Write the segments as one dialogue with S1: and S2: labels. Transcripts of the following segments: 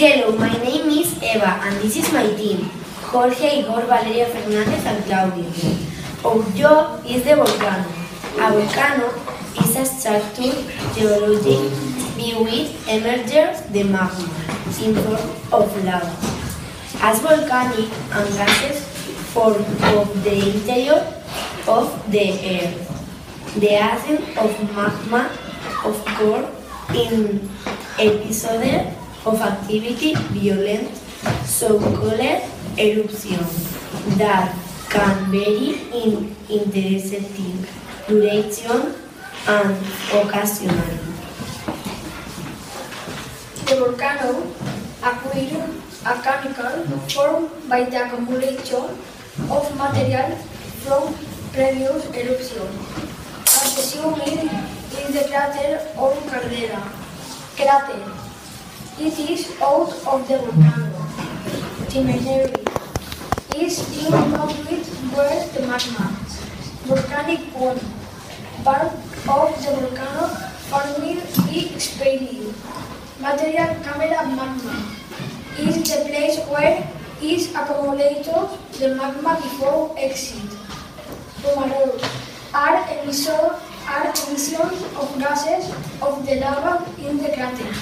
S1: Hello, my name is Eva and this is my team, Jorge, Igor, Valeria, Fernández and Claudio. Our job is the volcano. A volcano is a structure geologic by which emerges the magma in form of lava. As volcanic and gases form of the interior of the earth. The ascent of magma occurs in episodes of activity violent so-called eruption that can vary in intensity, duration, and occasionally.
S2: The volcano acquired a chemical form by the accumulation of material from previous eruption, as assumed in the crater or caldera. It is out of the volcano. The machinery is in conflict with the magma. Volcanic cone. Part of the volcano forming be expanded. Material camera magma is the place where is accumulated the magma before exit. Fumaroles are emissions of gases of the lava in the crater.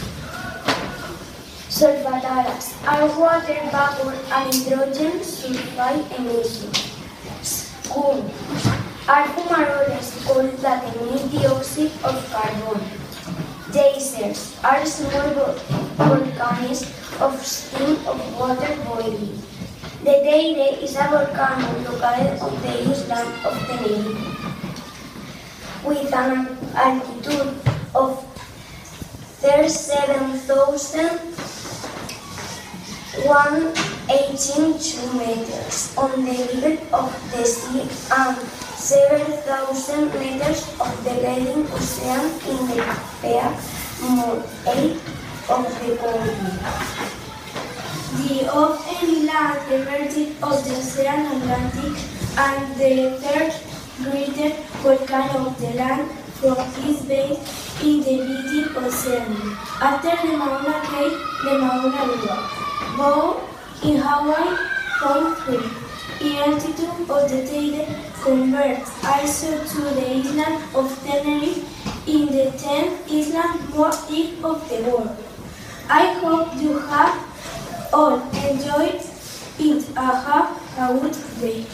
S3: Solfataras are water vapor and hydrogen sulfide emissions. Scum are fumaroles cold that emit dioxide of carbon. Geysers are small volcanoes of steam of water boiling. The Teide is a volcano located on the island of Tenerife, with an altitude of 37,182 meters on the level of the sea and several thousand meters of the leading ocean in the Pacific of the country.
S4: The open land emerged of the Ocean Atlantic and the third greatest volcano of the land from its base in the Indian Ocean. After the Mauna Kea, the Mauna Loa, both in Hawaii, Point 3. The altitude of the Teide converts also to the island of Tenerife in the 10th island most east of the world. I hope you have all enjoyed it and have a good day.